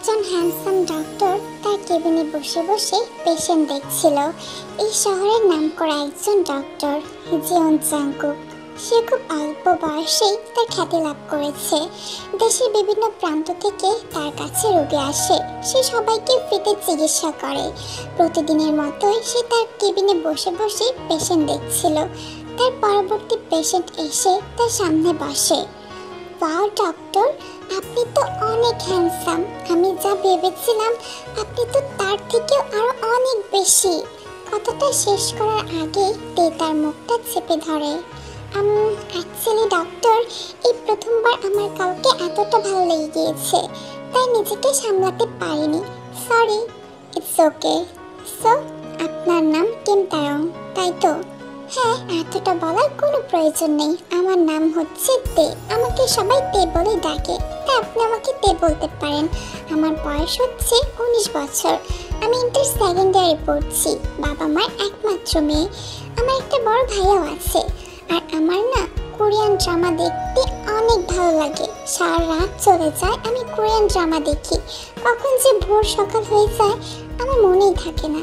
একজন handsome doctor তার কেবিনে বসে বসে পেশেন্ট দেখছিল। এই শহরের নামকরা একজন ডক্টর, জিওন জাংকুক। সে খুব অল্প বয়সেই তার খ্যাতি লাভ করেছে। দেশের বিভিন্ন প্রান্ত থেকে তার কাছে রোগী আসে। সে সবাইকে ফ্রিতে চিকিৎসা করে। প্রতিদিনের মতোই সে তার কেবিনে বসে বসে পেশেন্ট দেখছিল। তার পরবর্তী পেশেন্ট এসে তার সামনে বসে। ওয়াও ডক্টর, আপনি তো অনেক হ্যান্ডসাম। আমি যা ভেবেছিলাম আপনি তো তার থেকেও আরো অনেক বেশি। কথাটা শেষ করার আগেই তে তার মুখটা চেপে ধরে। অ্যাকচুয়ালি ডক্টর, এই প্রথমবার আমার কাউকে এতটা ভালো লেগে গিয়েছে, তাই নিজেকে সামলাতে পারিনি। সরি। It's okay. সো আপনার নাম কিম তায়ং, তাই তো? হ্যাঁ, এতটা বলার কোনো প্রয়োজন নেই। আমার নাম হচ্ছে তে। আমাকে সবাই তে বলে ডাকে, তাই আপনি আমাকে তে বলতে পারেন। আমার বয়স হচ্ছে 19 বছর। আমি ইন্টার সেকেন্ড ইয়ারে পড়ছি। বাবা মার একমাত্র মেয়ে। আমার একটা বড় ভাইও আছে। আর আমার না কোরিয়ান ড্রামা দেখতে অনেক ভালো লাগে। সারা রাত চলে যায় আমি কোরিয়ান ড্রামা দেখি। কখন যে ভোর সকাল হয়ে যায় আমার মনেই থাকে না।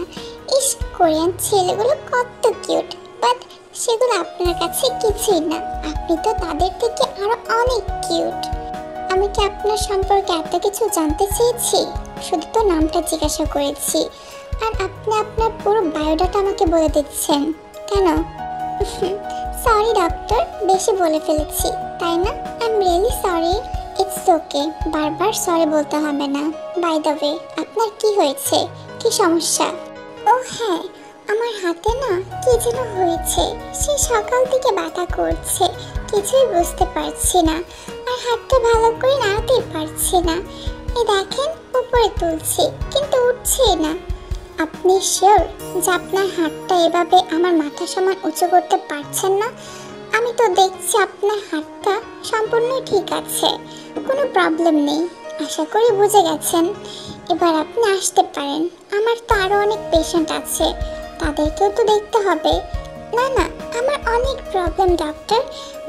ইস, কোরিয়ান ছেলেগুলো কত কিউট, বাট সেগুলো আপনার কাছে কিছুই না। আপনি তো তাদের থেকে আরো অনেক কিউট। আমি কি আপনার সম্পর্কে এত কিছু জানতে চেয়েছি? শুধু তো নামটা জিজ্ঞাসা করেছি। আর আপনি আপনার পুরো বায়োডাটা আমাকে বলে দিচ্ছেন কেন? সরি ডক্টর, বেশি বলে ফেলেছি তাই না? I am really sorry. It's okay, বারবার সরি বলতে হবে না। বাই দ্য ওয়ে, আপনার কি হয়েছে? কি সমস্যা? ও হ্যাঁ, আমার হাতে না কি যেন হয়েছে। সে সকাল থেকে ব্যথা করছে, কিছুই বুঝতে পারছি না। আর হাতটা ভালো করে নাড়াতেই পারছি না। এই দেখেন, উপরে তুলছি কিন্তু উঠছে না। আপনি শিওর যে আপনার হাতটা এভাবে আমার মাথা সমান উঁচু করতে পারছেন না? আমি তো দেখছি আপনার হাতটা সম্পূর্ণ ঠিক আছে, কোনো প্রবলেম নেই। আশা করি বুঝে গেছেন। এবার আপনি আসতে পারেন। আমার তো আরো অনেক পেশেন্ট আছে, তাদেরকেও তো দেখতে হবে। না না, আমার অনেক problem doctor.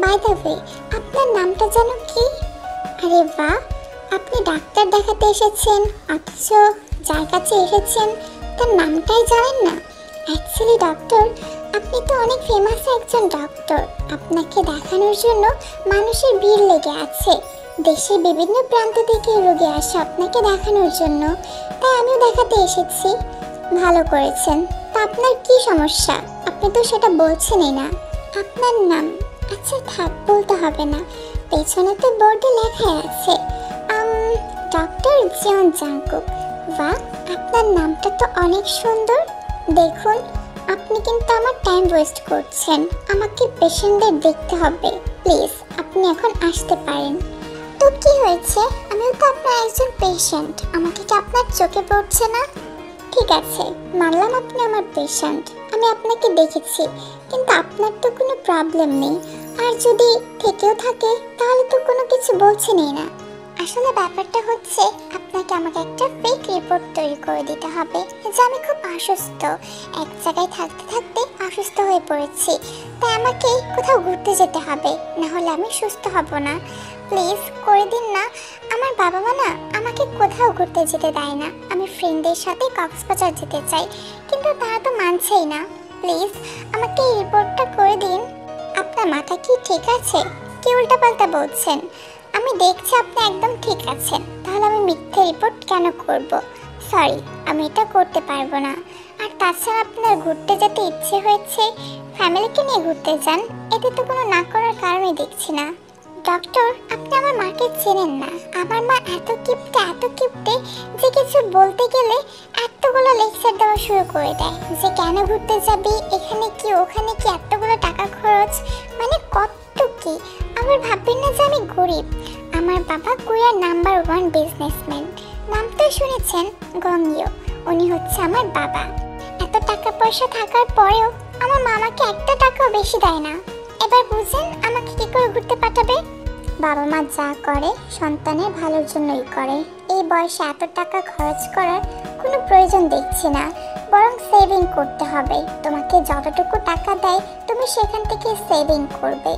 By the way, আপনার নামটা যেন কি? আরে বাহ, আপনি ডাক্তার দেখাতে এসেছেন অথচ যার কাছে এসেছেন তার নামটাই জানেন না। অ্যাকচুয়ালি ডক্টর, আপনি তো অনেক ফেমাস একজন ডক্টর। আপনাকে দেখানোর জন্য মানুষের ভিড় লেগে আছে। দেশের বিভিন্ন প্রান্ত থেকে রোগী আসে আপনাকে দেখানোর জন্য, তাই আমিও দেখাতে এসেছি। ভালো করেছেন। তা আপনার কি সমস্যা? আপনি তো সেটা বলছেনই না। আপনার নাম? আচ্ছা থাক, বলতে হবে না, পেছনে তো বোর্ডে লেখাই আছে। Doctor Jeon Jungkook. বাহ, আপনার নামটা তো অনেক সুন্দর। দেখুন, আপনি কিন্তু আমার টাইম ওয়েস্ট করছেন। আমাকে পেশেন্টদের দেখতে হবে। প্লিজ আপনি এখন আসতে পারেন। তো কি হয়েছে? আমিও তো আপনার একজন পেশেন্ট। আমাকে কি আপনার চোখে পড়ছে না? ঠিক আছে, মানলাম আপনি আমার পেশেন্ট। আমি আপনাকে দেখেছি, কিন্তু আপনার তো কোনো প্রবলেম নেই। আর যদি থেকেও থাকে তাহলে তো কোনো কিছু বলছেনই না। আসলে ব্যাপারটা হচ্ছে, আপনাকে আমাকে একটা ফেক রিপোর্ট তৈরি করে দিতে হবে যে আমি খুব অসুস্থ। এক জায়গায় থাকতে থাকতে অসুস্থ হয়ে পড়েছি, তাই আমাকে কোথাও ঘুরতে যেতে হবে, না হলে আমি সুস্থ হব না। প্লিজ করে দিন না। আমার বাবা মা না আমাকে কোথাও ঘুরতে যেতে দেয় না। আমি ফ্রেন্ডদের সাথে কক্সবাজার যেতে চাই, কিন্তু তারা তো মানছেই না। প্লিজ আমাকে এই রিপোর্টটা করে দিন। আপনার মাথা কি ঠিক আছে? কি উল্টাপাল্টা বলছেন? আমি দেখছি আপনি একদম ঠিক আছেন, তাহলে আমি মিথ্যে রিপোর্ট কেন করব? সরি, আমি এটা করতে পারবো না। আর তাছাড়া আপনার ঘুরতে যেতে ইচ্ছে হয়েছে, ফ্যামিলিকে নিয়ে ঘুরতে যান, এতে তো কোনো না করার কারণই দেখছি না। ডক্টর, আপনি আমার মাকে চেনেন না। আমার মা এত কিপটে যে কিছু বলতে গেলে এতগুলো লেকচার দেওয়া শুরু করে দেয় যে কেন ঘুরতে যাবি, এখানে কি ওখানে কি, এতগুলো টাকা খরচ, মানে কত কি। আবার ভাববেন না যে আমি গরিব। আমার বাবা কোরিয়ার নাম্বার 1 বিজনেসম্যান। নাম তো শুনেছেন, গং ইউ। উনি হচ্ছে আমার বাবা। এত টাকা পয়সা থাকার পরেও আমার মামাকে একটা টাকাও বেশি দেয় না। এবার বুঝেন আমাকে কি করে ঘুরতে পাঠাবে। বাবা মা যা করে সন্তানের ভালোর জন্যই করে। এই বয়সে এত টাকা খরচ করার কোনো প্রয়োজন দেখছি না, বরং সেভিং করতে হবে। তোমাকে যতটুকু টাকা দেয় তুমি সেখান থেকে সেভিং করবে,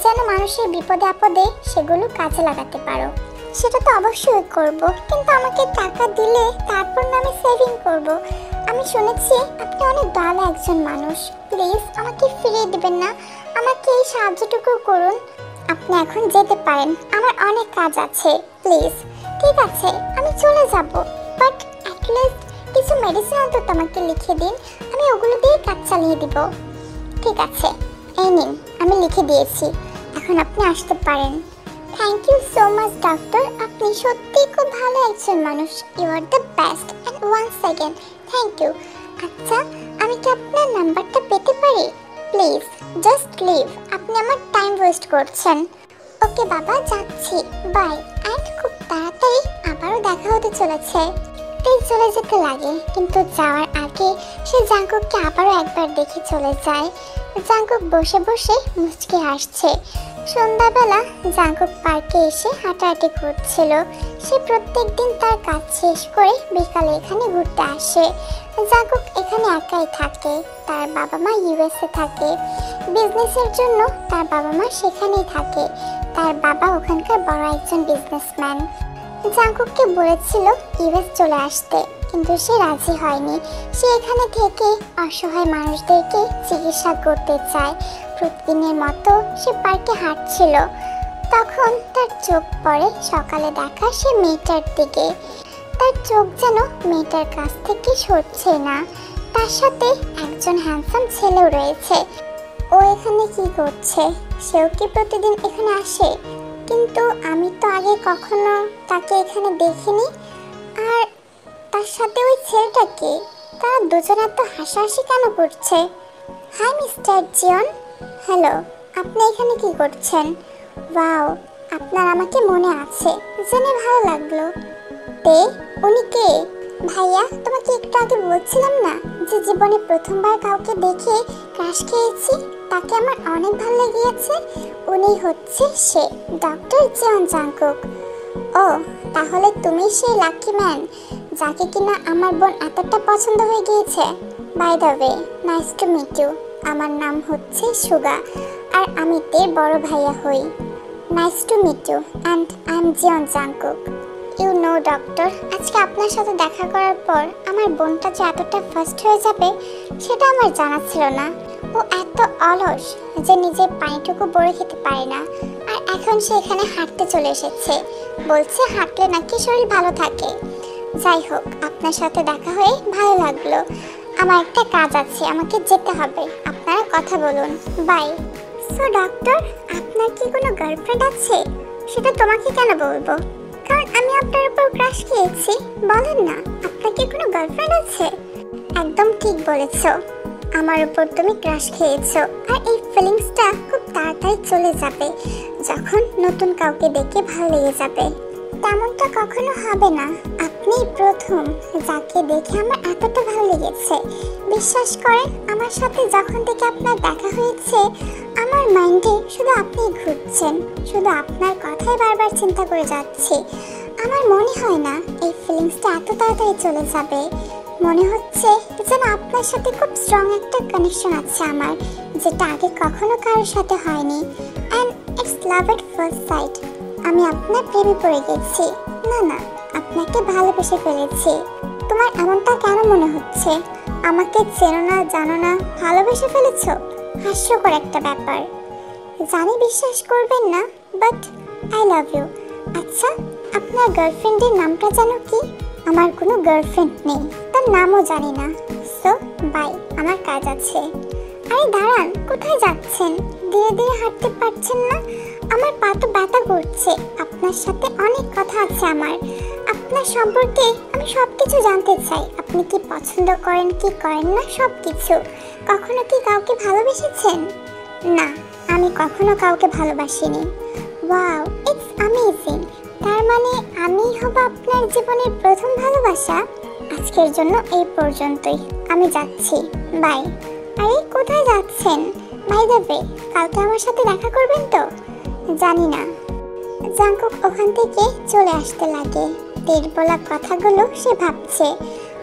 যেন মানুষের বিপদে আপদে সেগুলো কাজে লাগাতে পারো। সেটা তো অবশ্যই করব, কিন্তু আমাকে টাকা দিলে তারপর না আমি সেভিং করব। আমি শুনেছি আপনি অনেক ভালো একজন মানুষ। প্লিজ আমাকে ফিরিয়ে দিবেন না? আমাকে এই সাহায্যটুকু করুন। আপনি এখন যেতে পারেন, আমার অনেক কাজ আছে। প্লিজ। ঠিক আছে, আমি চলে যাব, বাট অ্যাটলিস্ট কিছু মেডিসিন অন্তত আমাকে লিখে দিন, আমি ওগুলো দিয়ে কাজ চালিয়ে দিব। ঠিক আছে, এই নিন, আমি লিখে দিয়েছি, এখন আপনি আসতে পারেন। Thank you so much doctor, আপনি সত্যিই খুব ভালো একজন মানুষ। You are the best and once second thank you. আচ্ছা, আমি কি আপনার নাম্বারটা পেতে পারি? প্লিজ জাস্ট লিভ, আপনি আমার টাইম ওয়েস্ট করছেন। ওকে বাবা, যাচ্ছি, বাই। অ্যান্ড খুব তাড়াতাড়ি আবারও দেখা হতে চলেছে। চলে যেতে লাগে, কিন্তু যাওয়ার আগে সে জাঙ্কুককে আবারও একবার দেখে চলে যায়। জাঙ্কুক বসে বসে মুচকি হাসছে। সন্ধ্যাবেলা জাঙ্কুক পার্কে এসে হাঁটাহাঁটি করছিল। সে প্রত্যেক দিন তার কাজ শেষ করে বিকালে এখানে ঘুরতে আসে। জাঙ্কুক এখানে একাই থাকে, তার বাবা মা ইউএসএ থাকে। বিজনেসের জন্য তার বাবা মা সেখানেই থাকে। তার বাবা ওখানকার বড় একজন বিজনেসম্যান। জাঙ্কুককে বলেছিল ইউএস চলে আসতে, কিন্তু সে রাজি হয়নি। সে এখানে থেকে অসহায় মানুষদেরকে চিকিৎসা করতে চায়। প্রতিদিনের মতো সে পার্কে হাঁটছিল, তখন তার চোখ পড়ে সকালে দেখা সে মেয়েটার দিকে। তার চোখ যেন মেয়েটার কাছ থেকে সরছে না। তার সাথে একজন হ্যান্ডসাম ছেলেও রয়েছে। ও এখানে কি করছে? সেও কি প্রতিদিন এখানে আসে? কিন্তু আমি তো আগে কখনো তাকে এখানে দেখিনি। আর তার সাথে ওই ছেলেটাকে, তারা দুজনে এত হাসাহাসি কেন করছে? High mister জিয়ন। হ্যালো, আপনি এখানে কি করছেন? ওয়াও, আপনার আমাকে মনে আছে, জেনে ভালো লাগলো। তে উনি কে? ভাইয়া, তোমাকে একটু আগে বলছিলাম না যে জীবনে প্রথমবার কাউকে দেখে ক্রাশ খেয়েছি, তাকে আমার অনেক ভালো লেগেছে। উনি হচ্ছে সে, ডক্টর জিয়ন জাঙ্কুক। ও, তাহলে তুমি সেই লাকি ম্যান যাকে কিনা আমার বোন এতটা পছন্দ হয়ে গিয়েছে। By the way, nice to meet you. আমার নাম হচ্ছে সুগা, আর আমি তের বড় ভাইয়া হই। Nice to meet you, and I am Jeon Jungkook. You know doctor, আজকে আপনার সাথে দেখা করার পর আমার বোনটা যে এতটা ফার্স্ট হয়ে যাবে সেটা আমার জানা ছিল না। ও এত অলস যে নিজের পানিটুকু বড়ে খেতে পারে না, আর এখন সে এখানে হাঁটতে চলে এসেছে। বলছে হাঁটলে নাকি শরীর ভালো থাকে। যাই হোক, আপনার সাথে দেখা হয়ে ভালো লাগলো। আমার একটা কাজ আছে, আমাকে যেতে হবে। আপনারা কথা বলুন, বাই। সো ডক্টর, আপনার কি কোনো গার্লফ্রেন্ড আছে? সেটা তোমাকে কেন বলবো, কারণ আমি আপনার উপর ক্রাশ খেয়েছি। বলেন না, আপনার কি কোনো গার্লফ্রেন্ড আছে? একদম ঠিক বলেছো, আমার উপর তুমি ক্রাশ খেয়েছো। আর এই ফিলিংসটা খুব তাড়াতাড়ি চলে যাবে যখন নতুন কাউকে দেখে ভালো লেগে যাবে। তেমনটা কখনো হবে না। আপনি প্রথম যাকে দেখে আমার এতটা ভালো লেগেছে। বিশ্বাস করেন, আমার সাথে যখন থেকে আপনার দেখা হয়েছে আমার মাইন্ডে শুধু আপনিই ঘুরছেন। শুধু আপনার কথাই বারবার চিন্তা করে যাচ্ছি। আমার মনে হয় না এই ফিলিংসটা এত তাড়াতাড়ি চলে যাবে। মনে হচ্ছে যেন আপনার সাথে খুব স্ট্রং একটা কানেকশন আছে আমার, যেটা আগে কখনো কারোর সাথে হয়নি। And it's love at first sight. আমি আপনার প্রেমে পড়ে গেছি। না না, আপনাকে ভালোবেসে ফেলেছি। তোমার এমনটা কেন মনে হচ্ছে? আমাকে চেনো না, জানো না, ভালোবেসে ফেলেছ? হাস্যকর একটা ব্যাপার। জানি বিশ্বাস করবেন না, বাট আই লাভ ইউ। আচ্ছা, আপনার গার্লফ্রেন্ডের নামটা জানো কি? আমার কোনো গার্লফ্রেন্ড নেই, তার নামও জানি না। সো বাই, আমার কাজ আছে। আরে দাঁড়ান, কোথায় যাচ্ছেন? ধীরে ধীরে হাঁটতে পারছেন না? আমার পা তো ব্যথা করছে। আপনার সাথে অনেক কথা আছে আমার। আপনার সম্পর্কে আমি সব কিছু জানতে চাই। আপনি কি পছন্দ করেন, কি করেন না, সব কিছু। কখনো কি কাউকে ভালোবেসেছেন? না, আমি কখনো কাউকে ভালোবাসিনি। Wow, it's amazing. তার মানে আমি হব আপনার জীবনের প্রথম ভালোবাসা। আজকের জন্য এই পর্যন্তই, আমি যাচ্ছি, বাই। আরে কোথায় যাচ্ছেন? বাই দ্য ওয়ে, কালকে আমার সাথে দেখা করবেন তো? জানি না। জাঙ্কুক ওখান থেকে চলে আসতে লাগে। তের বলা কথাগুলো সে ভাবছে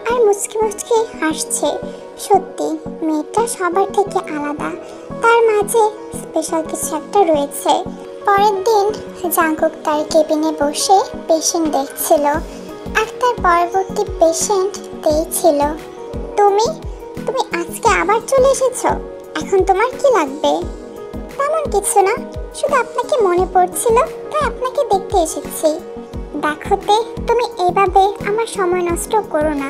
আর মুচকি মুচকি হাসছে। সত্যি মেয়েটা সবার থেকে আলাদা, তার মাঝে স্পেশাল কিছু একটা রয়েছে। পরের দিন জাঙ্কুক তার কেবিনে বসে পেশেন্ট দেখছিল, আর তার পরবর্তী পেশেন্ট তেই ছিল। তুমি তুমি আজকে আবার চলে এসেছো, এখন তোমার কি লাগবে? তেমন কিছু না, শুধু আপনাকে মনে পড়ছিল তাই আপনাকে দেখতে এসেছি। দেখোতে, তুমি এইভাবে আমার সময় নষ্ট করো না।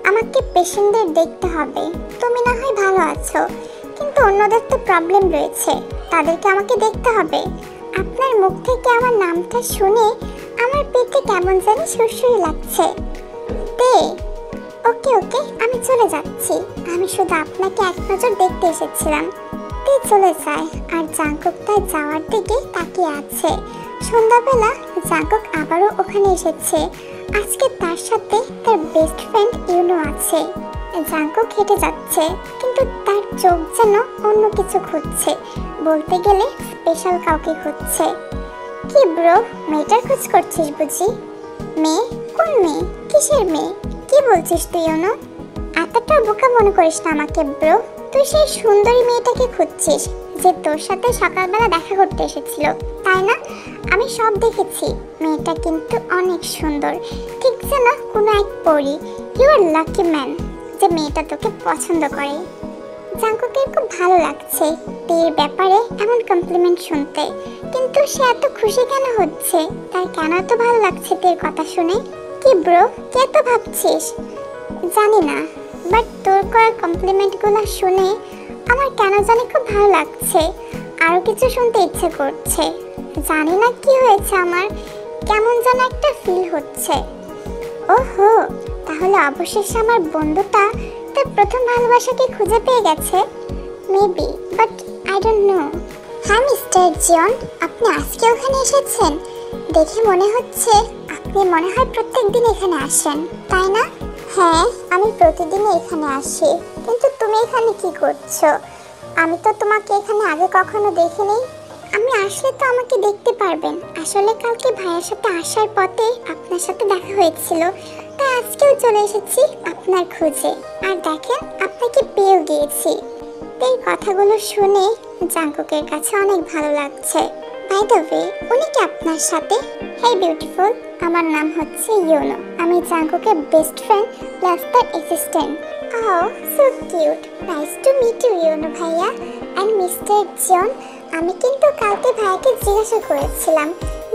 আমাকে পেশেন্টদের দেখতে হবে। তুমি না হয় ভালো আছো, কিন্তু অন্যদের তো প্রবলেম রয়েছে, তাদেরকে আমাকে দেখতে হবে। আপনার মুখ থেকে আমার নামটা শুনে আমার পেটে কেমন জানি সুরসুরি লাগছে। তে ওকে ওকে, আমি চলে যাচ্ছি। আমি শুধু আপনাকে এক নজর দেখতে এসেছিলাম। তে চলে যায়, আর জাঙ্কুক তার যাওয়ার দিকে তাকিয়ে আছে। সন্ধ্যাবেলা জাঙ্কুক আবারও ওখানে এসেছে। আজকে তার সাথে তার বেস্ট ফ্রেন্ড ইউনো আছে। জাঙ্কুক হেঁটে যাচ্ছে, কিন্তু তার চোখ যেন অন্য কিছু খুঁজছে, বলতে গেলে স্পেশাল কাউকে খুঁজছে। কি ব্রো, মেয়েটার খোঁজ করছিস বুঝি? মেয়ে? কোন মেয়ে? কিসের মেয়ে? কি বলছিস তুই ইউনো? এতটা বোকা মনে করিস না আমাকে ব্রো। তুই সেই সুন্দরী মেয়েটাকে খুঁজছিস যে তোর সাথে সকালবেলা দেখা করতে এসেছিল, তাই না? আমি সব দেখেছি। মেয়েটা কিন্তু অনেক সুন্দর, ঠিক যেন কোনো এক পরী। ইউ আর লাকি ম্যান যে মেয়েটা তোকে পছন্দ করে। জাঙ্কুকের খুব ভালো লাগছে তের ব্যাপারে এমন কমপ্লিমেন্ট শুনতে, কিন্তু সে এত খুশি কেন হচ্ছে? তার কেন এত ভালো লাগছে তের কথা শুনে? কি ব্রো, কে তো ভাবছিস? জানি না, বাট তোর করা কমপ্লিমেন্টগুলো শুনে আমার কেন জানি খুব ভালো লাগছে। আরও কিছু শুনতে ইচ্ছে করছে। জানি না কি হয়েছে, আমার কেমন যেন একটা ফিল হচ্ছে। ওহো, তাহলে অবশেষে আমার বন্ধুটা তার প্রথম ভালোবাসাকে খুঁজে পেয়ে গেছে। Maybe, but I don't know. হ্যাঁ মিস্টার জিয়ন, আপনি আজকে ওখানে এসেছেন। দেখে মনে হচ্ছে আপনি মনে হয় প্রত্যেক দিন এখানে আসেন, তাই না? হ্যাঁ, আমি প্রতিদিনই এখানে আসি। কিন্তু তুমি এখানে কি করছো? আমি তো তোমাকে এখানে আগে কখনো দেখিনি। আমি আসলে তো আমাকে দেখতে পারবেন। আসলে কালকে ভাইয়ের সাথে আসার পথে আপনার সাথে দেখা হয়েছিল, তাই আজকেও চলে এসেছি আপনার খোঁজে। আর দেখেন, আপনাকে পেয়েও গিয়েছি। এই কথাগুলো শুনে জাঙ্কুকের কাছে অনেক ভালো লাগছে। বাই দ্য ওয়ে, উনি কি আপনার সাথে? হে বিউটিফুল, আমার নাম হচ্ছে ইউনো। আমি জাঙ্কুকের বেস্ট ফ্রেন্ড প্লাস তার assistant. Oh, so cute. Nice to meet you Yuno ভাইয়া অ্যান্ড মিস্টার জন। আমি কিন্তু কালকে ভাইয়াকে জিজ্ঞাসা করেছিলাম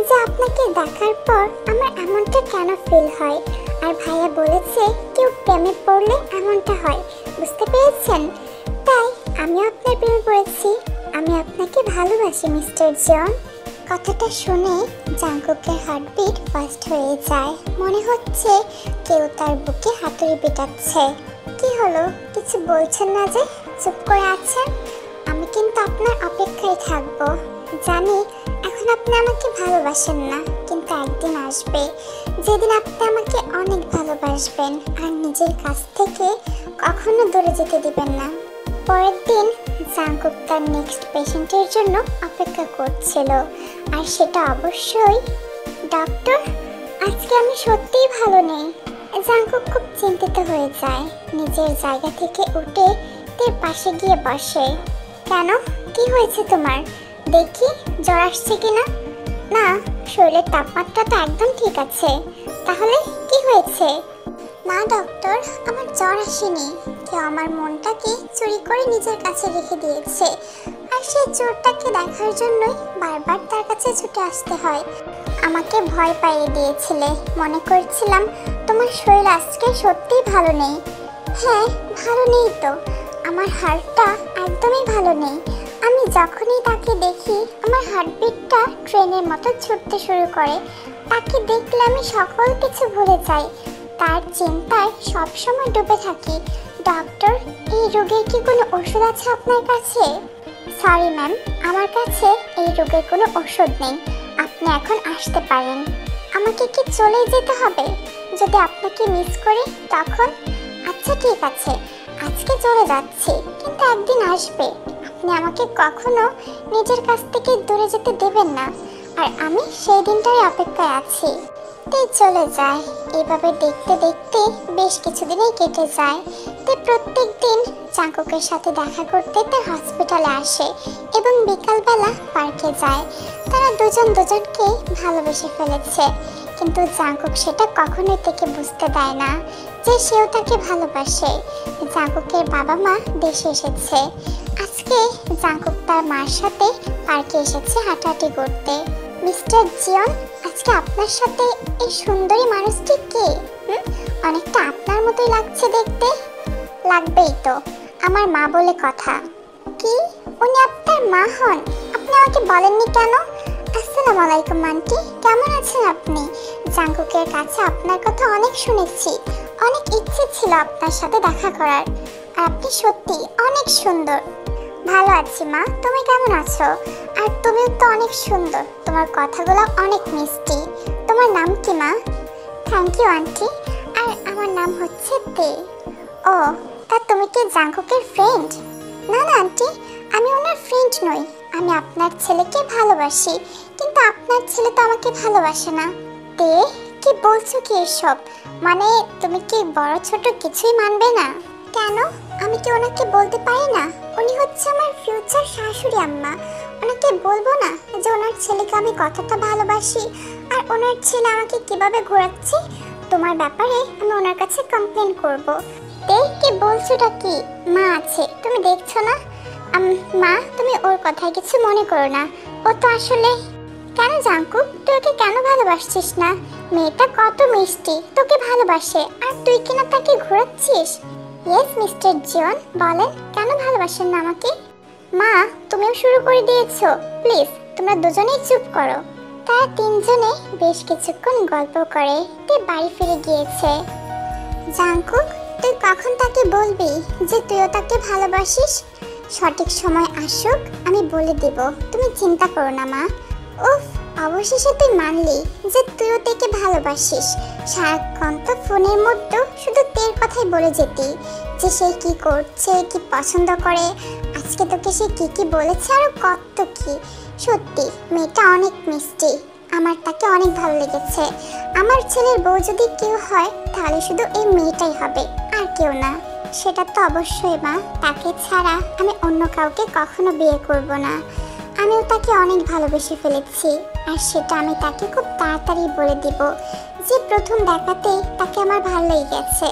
যে আপনাকে দেখার পর আমার এমনটা কেন ফিল হয়, আর ভাইয়া বলেছে কেউ প্রেমে পড়লে এমনটা হয়। বুঝতে পেরেছেন? তাই আমিও আপনার প্রেমে পড়েছি। আমি আপনাকে ভালোবাসি মিস্টার জন। কথাটা শুনে জাঙ্কুকের হার্টবিট ফাস্ট হয়ে যায়। মনে হচ্ছে কেউ তার বুকে হাতুড়ি পিটাচ্ছে। কি হলো, কিছু বলছেন না যে? চুপ করে আছেন? আমি কিন্তু আপনার অপেক্ষায় থাকবো। জানি এখন আপনি আমাকে ভালোবাসেন না, কিন্তু একদিন আসবে যেদিন আপনি আমাকে অনেক ভালোবাসবেন আর নিজের কাছ থেকে কখনো দূরে যেতে দিবেন না। পরের দিন জাঙ্কুক তার নেক্সট পেশেন্টের জন্য অপেক্ষা করছিল, আর সেটা অবশ্যই ডক্টর। আজকে আমি সত্যিই ভালো নেই। জাঙ্কুক খুব চিন্তিত হয়ে যায়। নিজের জায়গা থেকে উঠে তের পাশে গিয়ে বসে। কেন, কি হয়েছে তোমার? দেখি জ্বর আসছে কিনা। না, শরীরের তাপমাত্রা তো একদম ঠিক আছে। তাহলে কি হয়েছে? না ডক্টর, আমার জ্বর আসেনি। কেউ আমার মনটাকে চুরি করে নিজের কাছে রেখে দিয়েছে, আর সেই চোরটাকে দেখার জন্যই বারবার তার কাছে ছুটে আসতে হয়। আমাকে ভয় পাইয়ে দিয়েছিলে। মনে করছিলাম তোমার শরীর আজকে সত্যিই ভালো নেই। হ্যাঁ, ভালো নেই তো। আমার হার্টটা একদমই ভালো নেই। আমি যখনই তাকে দেখি আমার হার্টবিটটা ট্রেনের মতো ছুটতে শুরু করে। তাকে দেখলে আমি সকল কিছু ভুলে যাই। তার চিন্তায় সবসময় ডুবে থাকি। ডক্টর, এই রোগের কি কোনো ওষুধ আছে আপনার কাছে? সরি ম্যাম, আমার কাছে এই রোগের কোনো ওষুধ নেই। আপনি এখন আসতে পারেন। আমাকে কি চলেই যেতে হবে? যদি আপনাকে মিস করি তখন? আচ্ছা ঠিক আছে, আজকে চলে যাচ্ছি, কিন্তু একদিন আসবে। আপনি আমাকে কখনো নিজের কাছ থেকে দূরে যেতে দেবেন না, আর আমি সেই দিনটাই অপেক্ষায় আছি। তাই চলে যায়। এভাবে দেখতে দেখতে বেশ কিছুদিনই কেটে যায়। তাই প্রত্যেক দিন জাঙ্কুকের সাথে দেখা করতে তার হসপিটালে আসে এবং বিকালবেলা পার্কে যায়। তারা দুজন দুজনকে ভালোবেসে ফেলেছে, কিন্তু জাঙ্কুক সেটা কখনোই থেকে বুঝতে দেয় না যে সেও তাকে ভালোবাসে। জাঙ্কুকের বাবা মা দেশে এসেছে। আজকে জাঙ্কুক তার মার সাথে পার্কে এসেছে হাঁটাহাঁটি করতে। মিস্টার জিয়ন, আজকে আপনার সাথে এই সুন্দরী মানুষটি কে? অনেকটা আপনার মতোই লাগছে দেখতে। লাগবেই তো, আমার মা বলে কথা। কি, উনি আপনার মা হন? আপনি আমাকে বলেননি কেন? আসসালামু আলাইকুম আন্টি, কেমন আছেন আপনি? জাঙ্কুকের কাছে আপনার কথা অনেক শুনেছি, অনেক ইচ্ছে ছিল আপনার সাথে দেখা করার। আর আপনি সত্যি অনেক সুন্দর। ভালো আছি মা, তুমি কেমন আছো? আর তুমিও তো অনেক সুন্দর, তোমার কথাগুলো অনেক মিষ্টি। তোমার নাম কি মা? Thank you aunty. আর আমার নাম হচ্ছে তে। ও, তা তুমি কি জাঙ্কুকের ফ্রেন্ড? না না আন্টি, আমি ওনার ফ্রেন্ড নই। আমি আপনার ছেলেকে ভালোবাসি, কিন্তু আপনার ছেলে তো আমাকে ভালোবাসে না। তে, কি বলছো কি এসব? মানে তুমি কি বড় ছোট কিছুই মানবে না? কেন, আমি কি ওনাকে বলতে পারি না? উনি হচ্ছে আমার ফিউচার শাশুড়ি আম্মা। ওনাকে বলবো না যে ওনার ছেলেকে আমি কতটা ভালোবাসি আর ওনার ছেলে আমাকে কিভাবে ঘোরাচ্ছে? তোমার ব্যাপারে আমি ওনার কাছে কমপ্লেন করব। কি বলছোটা কি? মা আছে, তুমি দেখছো না? মা, তুমি ওর কথায় কিছু মনে করো না। ও তো আসলে... কেন জাঙ্কুক, তুই ওকে কেন ভালোবাসছিস না? মেয়েটা কত মিষ্টি, তোকে ভালোবাসে, আর তুই কিনা তাকে ঘোরাচ্ছিস। ইয়েস মিস্টার জিয়ন, বলেন কেন ভালোবাসেন না আমাকে? মা, তুমিও শুরু করে দিয়েছো। প্লিজ তোমরা দুজনেই চুপ করো। তারা তিনজনে বেশ কিছুক্ষণ গল্প করে বাড়ি ফিরে গিয়েছে। জাঙ্কুক, তুই কখন তাকে বলবি যে তুইও তাকে ভালোবাসিস? সঠিক সময় আসুক, আমি বলে দিব, তুমি চিন্তা করো না মা। উফ, অবশেষে তুই মানলি যে তুইও তাকে ভালোবাসিস। সারাক্ষণ তো ফোনের মধ্যে শুধু তের কথাই বলে যেতি, যে সে কি করছে, কি পছন্দ করে, আজকে তোকে সে কি কি বলেছে, আরো কত কি। সত্যি মেয়েটা অনেক মিষ্টি, আমার তাকে অনেক ভালো লেগেছে। আমার ছেলের বউ যদি কেউ হয় তাহলে শুধু এই মেয়েটাই হবে, আর কেউ না। সেটা তো অবশ্যই মা, তাকে ছাড়া আমি অন্য কাউকে কখনো বিয়ে করব না। আমিও তাকে অনেক ভালোবেসে ফেলেছি, আর সেটা আমি তাকে খুব তাড়াতাড়ি বলে দিব যে প্রথম দেখাতেই তাকে আমার ভালো লেগে গেছে।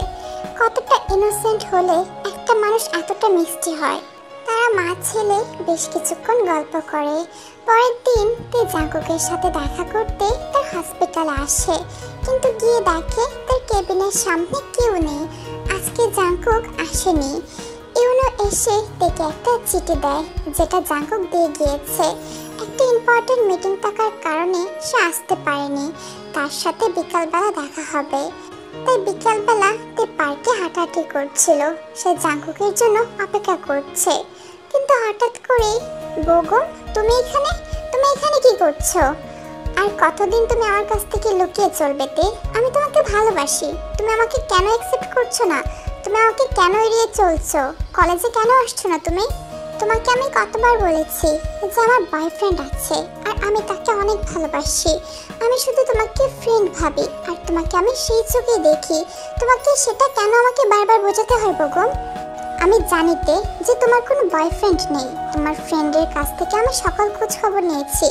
কতটা ইনোসেন্ট হলে একটা মানুষ এতটা মিষ্টি হয়। তারা মা ছেলে বেশ কিছুক্ষণ গল্প করে। পরের দিন তে জাঙ্কুকের সাথে দেখা করতে তার হসপিটালে আসে, কিন্তু গিয়ে দেখে তার কেবিনের সামনে কেউ নেই। আজকে জাঙ্কুক আসেনি। ইউনো এসে তেকে একটা চিঠি দেয়, যেটা জাঙ্কুক দিয়ে গিয়েছে। একটা ইম্পর্টেন্ট মিটিং থাকার কারণে সে আসতে পারেনি। তার সাথে বিকালবেলা দেখা হবে। তাই বিকালবেলা তে পার্কে হাঁটাহাঁটি করছিল। সে জাঙ্কুকের জন্য অপেক্ষা করছে, কিন্তু হঠাৎ করে... বেগম, তুমি এখানে কি করছো? আর কতদিন তুমি আমার কাছ থেকে লুকিয়ে চলবে তে? আমি তোমাকে ভালোবাসি, তুমি আমাকে কেন অ্যাকসেপ্ট করছো না? তুমি আমাকে কেন এড়িয়ে চলছো? কলেজে কেন আসছো না তুমি? তোমাকে আমি কতবার বলেছি যে আমার বয়ফ্রেন্ড আছে, আর আমি তাকে অনেক ভালোবাসি। আমি শুধু তোমাকে ফ্রেন্ড ভাবি, আর তোমাকে আমি সেই চোখে দেখি। তোমাকে সেটা কেন আমাকে বারবার বোঝাতে হয় বেগম? আমি জানিতে যে তোমার কোনো বয়ফ্রেন্ড নেই। তোমার ফ্রেন্ডের কাছ থেকে আমি সকল খোঁজ খবর নিয়েছি।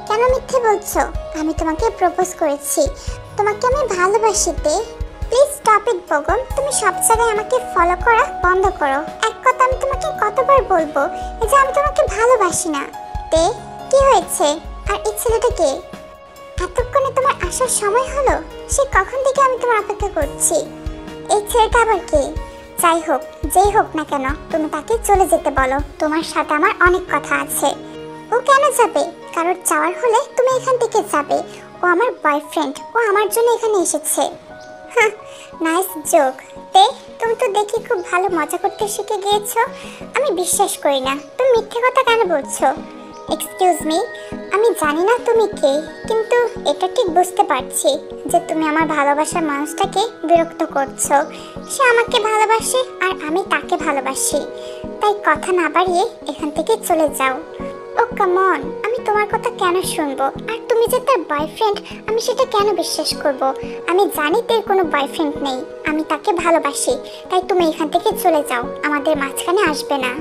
কেন মিথ্যে বলছো? আমি তোমাকে প্রপোজ করেছি, তোমাকে আমি ভালোবাসিতে। প্লিজ স্টপ ইট বেগম, তুমি সব জায়গায় আমাকে ফলো করা বন্ধ করো। এক কথা আমি তোমাকে কতবার বলবো যে আমি তোমাকে ভালোবাসি না। তে, কি হয়েছে? আর এই ছেলেটা কে? এতক্ষণে তোমার আসার সময় হলো? সে কখন থেকে আমি তোমার অপেক্ষা করছি। এই ছেলেটা আবার কে? যাই হোক, যেই হোক না কেন, তুমি তাকে চলে যেতে বলো। তোমার সাথে আমার অনেক কথা আছে। ও কেন যাবে? কারোর যাওয়ার হলে তুমি এখান থেকে যাবে। ও আমার বয়ফ্রেন্ড, ও আমার জন্য এখানে এসেছে। হ্যাঁ, নাইস জোক। তে, তুমি তো দেখি খুব ভালো মজা করতে শিখে গিয়েছো। আমি বিশ্বাস করি না, তুমি মিথ্যে কথা কেন বলছো? এক্সকিউজ মি, আমি জানি না তুমি কে, কিন্তু এটা ঠিক বুঝতে পারছি যে তুমি আমার ভালোবাসার মানুষটাকে বিরক্ত করছো। সে আমাকে ভালোবাসে আর আমি তাকে ভালোবাসি, তাই কথা না বাড়িয়ে এখান থেকে চলে যাও। ও কাম অন, আমি তোমার কথা কেন শুনবো? আর তুমি যে তার বয়ফ্রেন্ড, আমি সেটা কেন বিশ্বাস করব? আমি জানি তার কোনো বয়ফ্রেন্ড নেই, আমি তাকে ভালোবাসি। তাই তুমি এখান থেকে চলে যাও, আমাদের মাঝখানে আসবে না।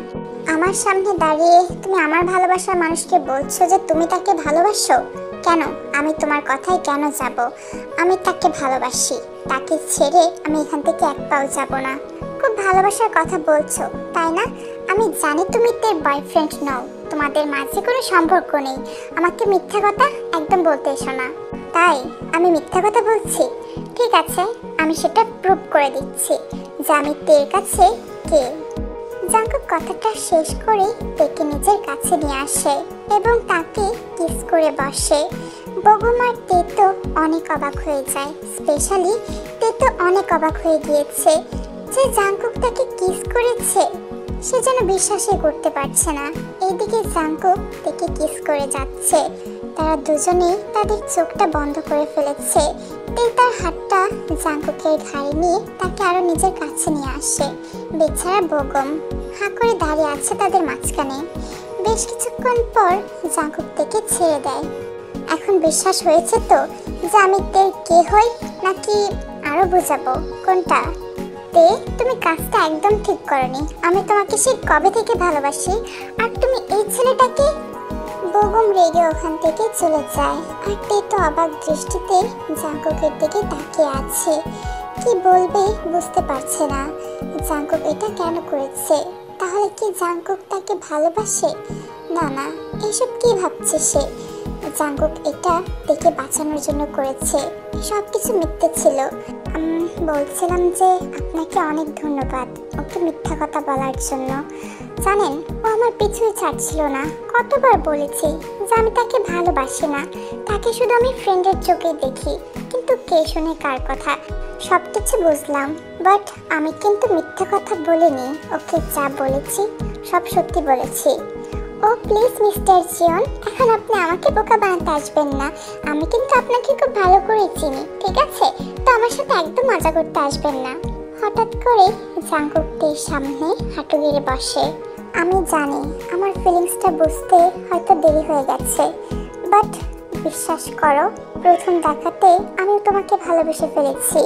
আমার সামনে দাঁড়িয়ে তুমি আমার ভালোবাসার মানুষকে বলছো যে তুমি তাকে ভালোবাসো? কেন? আমি তোমার কথায় কেন যাব? আমি তাকে ভালোবাসি, তাকে ছেড়ে আমি এখান থেকে এক পাও যাব না। খুব ভালোবাসার কথা বলছো তাই না? আমি জানি তুমি তার বয়ফ্রেন্ড নও, তোমাদের মাঝে কোনো সম্পর্ক নেই। আমাকে মিথ্যা কথা একদম বলতে এসো না। তাই আমি মিথ্যা কথা বলছি? ঠিক আছে, আমি সেটা প্রুভ করে দিচ্ছি যে আমি তের কাছে কে। জাঙ্কুক কথাটা শেষ করে তেকে নিজের কাছে নিয়ে আসে এবং তাকে কিস করে বসে। বগম আর তে তো অনেক অবাক হয়ে যায়, স্পেশালি তে তো অনেক অবাক হয়ে গিয়েছে যে জাঙ্কুক তাকে কিস করেছে। সে যেন বিশ্বাসই করতে পারছে না। এইদিকে জাঙ্কুক তেকে কিস করে যাচ্ছে, তারা দুজনেই তাদের চোখটা বন্ধ করে ফেলেছে। তে তার হাতটা জাঙ্কুকের ঘাড়ে নিয়ে তাকে আরো নিজের কাছে নিয়ে আসে। বেচারা বগম হাঁ করে দাঁড়িয়ে আছে তাদের মাঝখানে। বেশ কিছুক্ষণ পর জাঙ্কুক থেকে ছেড়ে দেয়। এখন বিশ্বাস হয়েছে তো যে আমি তের কে হই, নাকি আরো বুঝাবো কোনটা? তে, তুমি কাজটা একদম ঠিক করনি। আমি তোমাকে সে কবে থেকে ভালোবাসি, আর তুমি এই ছেলেটাকে। বগম রেগে ওখান থেকে চলে যায়, আর তে তো অবাক দৃষ্টিতে জাঙ্কুকের দিকে তাকিয়ে আছে। কি বলবে বুঝতে পারছে না। জাঙ্কুক এটা কেন করেছে? তাহলে কি জাঙ্কুক তাকে ভালোবাসে? না না, এসব কি ভাবছে সে? জাঙ্কুক এটা দেখে বাঁচানোর জন্য করেছে। সব কিছু মিথ্যে ছিল। বলছিলাম যে আপনাকে অনেক ধন্যবাদ ওকে মিথ্যা কথা বলার জন্য। জানেন, ও আমার পিছুই ছাড়ছিল না। কতবার বলেছি যে আমি তাকে ভালোবাসি না, তাকে শুধু আমি ফ্রেন্ডের চোখে দেখি। কিন্তু কে শুনে কার কথা? সব কিছু বুঝলাম, বাট আমি কিন্তু মিথ্যা কথা বলিনি। ওকে যা বলেছি সব সত্যি বলেছি। ও প্লিজ মিস্টার জিয়ন, এখন আপনি আমাকে বোকা বানাতে আসবেন না। আমি কিন্তু আপনাকে খুব ভালো করে চিনি, ঠিক আছে? তো আমার সাথে একদম মজা করতে আসবেন না। হঠাৎ করে জাঙ্কুকটির সামনে হাঁটু গেড়ে বসে। আমি জানি আমার ফিলিংসটা বুঝতে হয়তো দেরি হয়ে গেছে, বাট বিশ্বাস করো, প্রথম দেখাতে আমি তোমাকে ভালোবেসে ফেলেছি।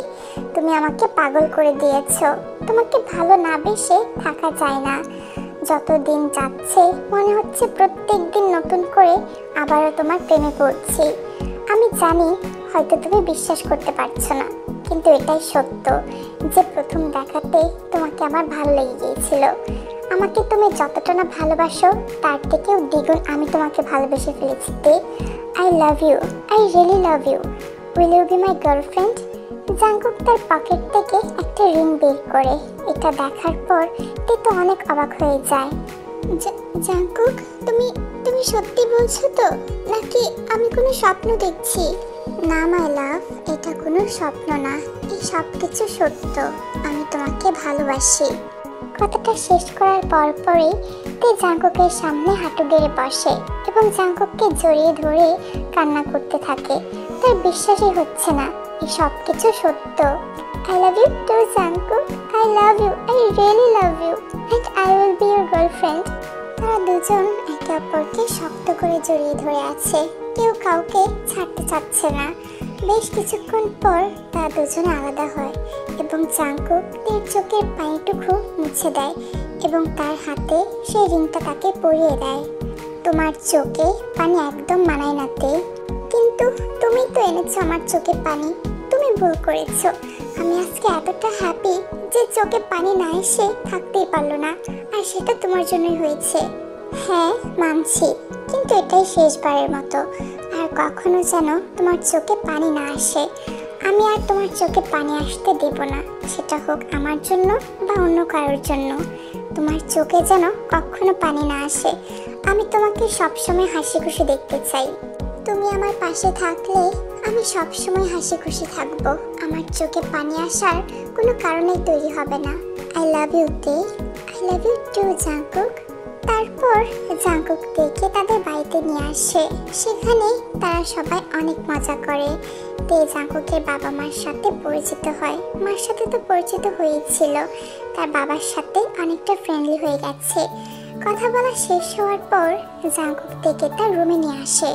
তুমি আমাকে পাগল করে দিয়েছো। তোমাকে ভালো না বেসে থাকা যায় না। যত দিন যাচ্ছে মনে হচ্ছে প্রত্যেক দিন নতুন করে আবারও তোমার প্রেমে পড়ছি। আমি জানি হয়তো তুমি বিশ্বাস করতে পারছো না, কিন্তু এটাই সত্য যে প্রথম দেখাতে তোমাকে আমার ভালো লেগে গিয়েছিল। আমাকে তুমি যতটা না ভালোবাসো তার থেকেও দ্বিগুণ আমি তোমাকে ভালোবেসে ফেলেছি। I love you, I really love you. Will you be my girlfriend? Jungkook তার পকেট থেকে একটা রিং বের করে। এটা দেখার পর তে তো অনেক অবাক হয়ে যায়। জাঙ্কুক, তুমি তুমি সত্যি বলছো তো, নাকি আমি কোনো স্বপ্ন দেখছি? না মাই লাভ, এটা কোনো স্বপ্ন না, এই সব কিছু সত্য। আমি তোমাকে ভালোবাসি। কথাটা শেষ করার পরপরই তে জাঙ্কুকের সামনে হাঁটু গেড়ে বসে এবং জাঙ্কুককে জড়িয়ে ধরে কান্না করতে থাকে। তার বিশ্বাসই হচ্ছে না এই সব কিছু সত্য। I love you too, Jungkook. I love you. I really love you. And I will be your girlfriend. তারা দুজন একে অপরকে শক্ত করে জড়িয়ে ধরে আছে। কেউ কাউকে ছাড়তে চাচ্ছে না। বেশ কিছুক্ষণ পর তারা দুজনে আলাদা হয় এবং জাঙ্কুক তার চোখের পানিটুকু মুছে দেয় এবং তার হাতে সেই রিংটা তাকে পরিয়ে দেয়। তোমার চোখে পানি একদম মানায় না তে, কিন্তু তুমি তো এনেছো আমার চোখে পানি। তুমি ভুল করেছো। আমি আজকে এতটা হ্যাপি যে চোখে পানি না এসে থাকতেই পারলো না, আর সেটা তোমার জন্যই হয়েছে। হ্যাঁ মানছি, কিন্তু এটাই শেষবারের মতো। আর কখনো যেন তোমার চোখে পানি না আসে। আমি আর তোমার চোখে পানি আসতে দেব না, সেটা হোক আমার জন্য বা অন্য কারোর জন্য। তোমার চোখে যেন কখনো পানি না আসে। আমি তোমাকে সবসময় হাসি খুশি দেখতে চাই। তুমি আমার পাশে থাকলে আমি সবসময় হাসি খুশি থাকবো। আমার চোখে পানি আসার কোনো কারণেই তৈরি হবে না। আই লাভ ইউ তে, I love you too Jungkook. তারপর জাঙ্কুক তেকে তাদের বাড়িতে নিয়ে আসে। সেখানে তারা সবাই অনেক মজা করে। তে জাঙ্কুকের বাবা মার সাথে পরিচিত হয়। মার সাথে তো পরিচিত হয়েছিল, তার বাবার সাথে অনেকটা ফ্রেন্ডলি হয়ে গেছে। কথা বলা শেষ হওয়ার পর জাঙ্কুক তেকে তার রুমে নিয়ে আসে।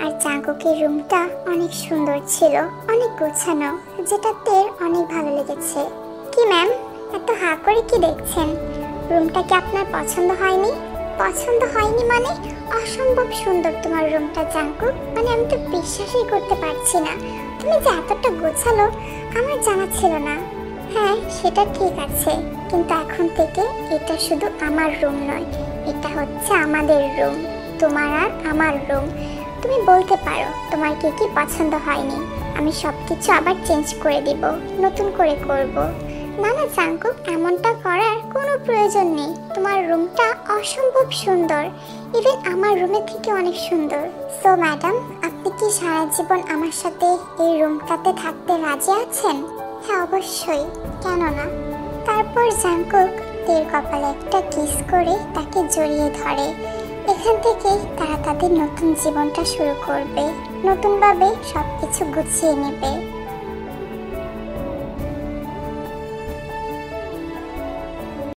আর জাঙ্কুকের রুমটা অনেক সুন্দর ছিল, অনেক গোছানো, যেটা তের অনেক ভালো লেগেছে। কি ম্যাম, এত হাঁ করে কি দেখছেন? রুমটা কি আপনার পছন্দ হয়নি? পছন্দ হয়নি মানে? অসম্ভব সুন্দর তোমার রুমটা জাঙ্কুক, মানে আমি তো বিশ্বাসই করতে পারছি না তুমি যে এতটা গোছালো, আমার জানা ছিল না। হ্যাঁ সেটা ঠিক আছে, কিন্তু এখন থেকে এটা শুধু আমার রুম নয়, এটা হচ্ছে আমাদের রুম, তোমার আর আমার রুম। তুমি বলতে পারো তোমার কি কি পছন্দ হয়নি, আমি সবকিছু আবার চেঞ্জ করে দিব, নতুন করে করব। না না জাঙ্কুক, এমনটা করার কোনো প্রয়োজন নেই, তোমার রুমটা অসম্ভব সুন্দর, ইভেন আমার রুমের থেকে অনেক সুন্দর। সো ম্যাডাম, আপনি কি সারা জীবন আমার সাথে এই রুমটাতে থাকতে রাজি আছেন? হ্যাঁ অবশ্যই, কেন না। তারপর জাঙ্কুক তের কপালে একটা কিস করে তাকে জড়িয়ে ধরে। এখান থেকে তারা তাদের নতুন জীবনটা শুরু করবে, নতুনভাবে সবকিছু গুছিয়ে নেবে।